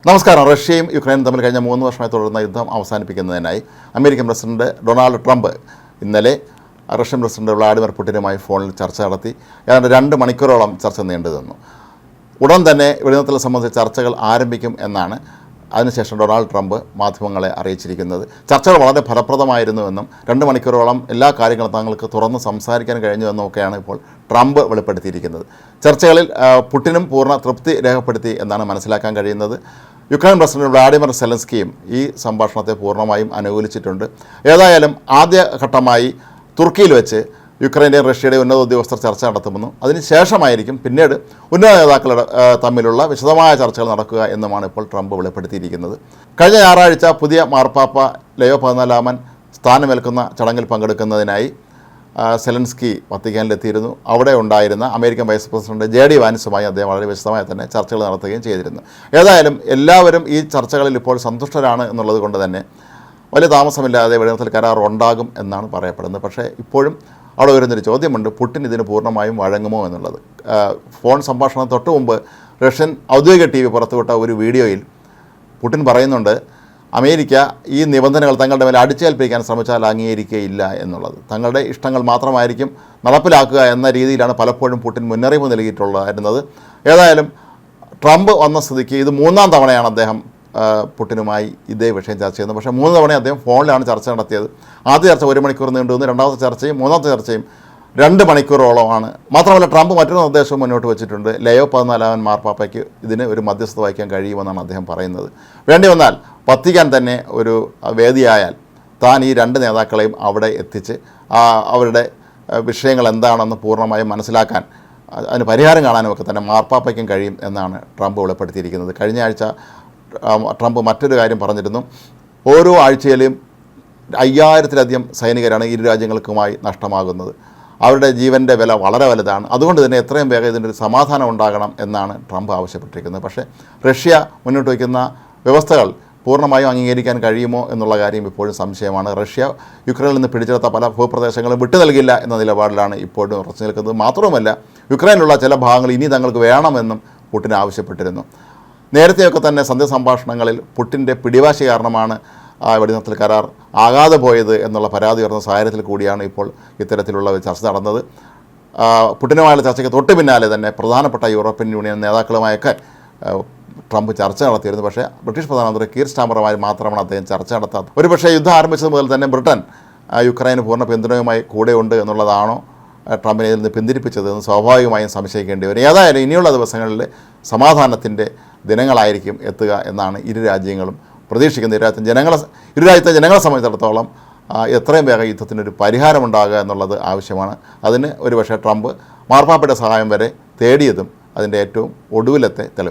നമസ്കാരം. റഷ്യയും യുക്രൈനും തമ്മിൽ കഴിഞ്ഞ 3 വർഷമായി തുടരുന്ന യുദ്ധം അവസാനിപ്പിക്കുന്നതിനായി അമേരിക്കൻ പ്രസിഡന്റ് ഡൊണാൾഡ് ട്രംപ് ഇന്നലെ റഷ്യൻ പ്രസിഡന്റ് വ്ളാഡിമിർ പുടിനുമായി ഫോണിൽ ചർച്ച നടത്തി. ഏതാണ്ട് 2 മണിക്കൂറോളം ചർച്ച നീണ്ടു നിന്നു. ഉടൻ തന്നെ വെടിനിർത്തൽ സംബന്ധിച്ച ചർച്ചകൾ ആരംഭിക്കും എന്നാണ് അതിനുശേഷം ഡൊണാൾഡ് ട്രംപ് മാധ്യമങ്ങളെ അറിയിച്ചിരിക്കുന്നത്. ചർച്ചകൾ വളരെ ഫലപ്രദമായിരുന്നുവെന്നും 2 മണിക്കൂറോളം എല്ലാ കാര്യങ്ങളും തങ്ങൾക്ക് തുറന്ന് സംസാരിക്കാൻ കഴിഞ്ഞുവെന്നൊക്കെയാണ് ഇപ്പോൾ ട്രംപ് വെളിപ്പെടുത്തിയിരിക്കുന്നത്. ചർച്ചകളിൽ പുടിനും പൂർണ്ണ തൃപ്തി രേഖപ്പെടുത്തി എന്നാണ് മനസ്സിലാക്കാൻ കഴിയുന്നത്. യുക്രൈൻ പ്രസിഡന്റ് വ്ളാഡിമിർ സെലൻസ്കിയും ഈ സംഭാഷണത്തെ പൂർണ്ണമായും അനുകൂലിച്ചിട്ടുണ്ട്. ഏതായാലും ആദ്യഘട്ടമായി തുർക്കിയിൽ വെച്ച് യുക്രൈൻ്റെയും റഷ്യയുടെയും ഉന്നത ഉദ്യോഗസ്ഥർ ചർച്ച നടത്തുമെന്നും അതിനുശേഷമായിരിക്കും പിന്നീട് ഉന്നത നേതാക്കളുടെ തമ്മിലുള്ള വിശദമായ ചർച്ചകൾ നടക്കുക എന്നുമാണ് ഇപ്പോൾ ട്രംപ് വെളിപ്പെടുത്തിയിരിക്കുന്നത്. കഴിഞ്ഞ ഞായറാഴ്ച പുതിയ മാർപ്പാപ്പ ലയോ 14 സ്ഥാനമേൽക്കുന്ന ചടങ്ങിൽ പങ്കെടുക്കുന്നതിനായി സെലൻസ്കി വത്തിക്കാനിലെത്തിയിരുന്നു. അവിടെ ഉണ്ടായിരുന്ന അമേരിക്കൻ വൈസ് പ്രസിഡന്റ് JD വാൻസുമായി അദ്ദേഹം വളരെ വിശദമായി തന്നെ ചർച്ചകൾ നടത്തുകയും ചെയ്തിരുന്നു. ഏതായാലും എല്ലാവരും ഈ ചർച്ചകളിൽ ഇപ്പോൾ സന്തുഷ്ടരാണ് എന്നുള്ളത് കൊണ്ട് തന്നെ വലിയ താമസമില്ലാതെ വെടിനിർത്തൽ കരാർ ഉണ്ടാകും എന്നാണ് പറയപ്പെടുന്നത്. പക്ഷേ ഇപ്പോഴും അവിടെ വരുന്നൊരു ചോദ്യമുണ്ട്, പുടിൻ ഇതിന് പൂർണ്ണമായും വഴങ്ങുമോ എന്നുള്ളത്. ഫോൺ സംഭാഷണം തൊട്ട് മുമ്പ് റഷ്യൻ ഔദ്യോഗിക TV പുറത്തുവിട്ട ഒരു വീഡിയോയിൽ പുടിൻ പറയുന്നുണ്ട്, അമേരിക്ക ഈ നിബന്ധനകൾ തങ്ങളുടെ മേലെ അടിച്ചേൽപ്പിക്കാൻ ശ്രമിച്ചാൽ അംഗീകരിക്കുകയില്ല എന്നുള്ളത്. തങ്ങളുടെ ഇഷ്ടങ്ങൾ മാത്രമായിരിക്കും നടപ്പിലാക്കുക എന്ന രീതിയിലാണ് പലപ്പോഴും പുടിൻ മുന്നറിയിപ്പ് നൽകിയിട്ടുണ്ടായിരുന്നത്. ഏതായാലും ട്രംപ് വന്ന സ്ഥിതിക്ക് ഇത് 3ാം തവണയാണ് അദ്ദേഹം പുടിനുമായി ഇതേ വിഷയം ചർച്ച ചെയ്യുന്നത്. പക്ഷേ 3 തവണ അദ്ദേഹം ഫോണിലാണ് ചർച്ച നടത്തിയത്. ആദ്യ ചർച്ച 1 മണിക്കൂർ നീണ്ടുവന്നു. രണ്ടാമത്തെ ചർച്ചയും 3ാമത്തെ ചർച്ചയും 2 മണിക്കൂറോളമാണ്. മാത്രമല്ല ട്രംപ് മറ്റൊരു നിർദ്ദേശവും മുന്നോട്ട് വെച്ചിട്ടുണ്ട്. ലയോ 14 മാർപ്പാപ്പയ്ക്ക് ഇതിന് ഒരു മധ്യസ്ഥത വഹിക്കാൻ കഴിയുമെന്നാണ് അദ്ദേഹം പറയുന്നത്. വേണ്ടി വന്നാൽ വത്തിക്കാൻ തന്നെ ഒരു വേദിയായാൽ താൻ ഈ 2 നേതാക്കളെയും അവിടെ എത്തിച്ച് അവരുടെ വിഷയങ്ങൾ എന്താണെന്ന് പൂർണ്ണമായും മനസ്സിലാക്കാൻ, അതിന് പരിഹാരം കാണാനുമൊക്കെ തന്നെ മാർപ്പാപ്പയ്ക്കും കഴിയും എന്നാണ് ട്രംപ് വെളിപ്പെടുത്തിയിരിക്കുന്നത്. കഴിഞ്ഞ ആഴ്ച ട്രംപ് മറ്റൊരു കാര്യം പറഞ്ഞിരുന്നു. ഓരോ ആഴ്ചയിലും 5000-ലധികം സൈനികരാണ് ഇരു രാജ്യങ്ങൾക്കുമായി നഷ്ടമാകുന്നത്. അവരുടെ ജീവൻ്റെ വില വളരെ വലുതാണ്. അതുകൊണ്ട് തന്നെ എത്രയും വേഗം ഇതിൻ്റെ ഒരു സമാധാനം ഉണ്ടാകണം എന്നാണ് ട്രംപ് ആവശ്യപ്പെട്ടിരിക്കുന്നത്. പക്ഷേ റഷ്യ മുന്നോട്ട് വയ്ക്കുന്ന വ്യവസ്ഥകൾ പൂർണ്ണമായും അംഗീകരിക്കാൻ കഴിയുമോ എന്നുള്ള കാര്യം ഇപ്പോഴും സംശയമാണ്. റഷ്യ യുക്രൈനിൽ നിന്ന് പിടിച്ചെടുത്ത പല ഭൂപ്രദേശങ്ങളും വിട്ടു നൽകില്ല എന്ന നിലപാടിലാണ് ഇപ്പോഴും ഉറച്ചു നിൽക്കുന്നത്. മാത്രവുമല്ല യുക്രൈനിലുള്ള ചില ഭാഗങ്ങൾ ഇനി തങ്ങൾക്ക് വേണമെന്നും പുടിൻ ആവശ്യപ്പെട്ടിരുന്നു. നേരത്തെയൊക്കെ തന്നെ സന്ധ്യാസംഭാഷണങ്ങളിൽ പുടിൻ്റെ പിടിവാശി കാരണമാണ് വെടിനിർത്തൽ കരാർ ആകാതെ പോയത് എന്നുള്ള പരാതി ഉയർന്ന സാഹചര്യത്തിൽ കൂടിയാണ് ഇപ്പോൾ ഇത്തരത്തിലുള്ള ചർച്ച നടന്നത്. പുടിനുമായുള്ള ചർച്ചയ്ക്ക് തൊട്ട് പിന്നാലെ തന്നെ പ്രധാനപ്പെട്ട യൂറോപ്യൻ യൂണിയൻ നേതാക്കളുമായൊക്കെ ട്രംപ് ചർച്ച നടത്തിയിരുന്നു. പക്ഷേ ബ്രിട്ടീഷ് പ്രധാനമന്ത്രി കീർ സ്റ്റാമറുമായി മാത്രമാണ് അദ്ദേഹം ചർച്ച നടത്താത്തത്. ഒരുപക്ഷേ യുദ്ധം ആരംഭിച്ചത് മുതൽ തന്നെ ബ്രിട്ടൻ യുക്രൈന് പൂർണ്ണ പിന്തുണയുമായി കൂടെയുണ്ട് എന്നുള്ളതാണോ ട്രംപിനെ ഇതിൽ നിന്ന് പിന്തിരിപ്പിച്ചതെന്ന് സ്വാഭാവികമായും സംശയിക്കേണ്ടി വരും. ഏതായാലും ഇനിയുള്ള ദിവസങ്ങളിൽ സമാധാനത്തിൻ്റെ ദിനങ്ങളായിരിക്കും എത്തുക എന്നാണ് ഇരു രാജ്യങ്ങളും പ്രതീക്ഷിക്കുന്നത്. ഇരു രാജ്യത്തെ ജനങ്ങളെ സംബന്ധിച്ചിടത്തോളം എത്രയും വേഗം യുദ്ധത്തിനൊരു പരിഹാരമുണ്ടാകുക എന്നുള്ളത് ആവശ്യമാണ്. അതിന് ഒരുപക്ഷേ ട്രംപ് മാർപ്പാപ്പയുടെ സഹായം വരെ തേടിയതും അതിൻ്റെ ഏറ്റവും ഒടുവിലത്തെ തെളിവ്.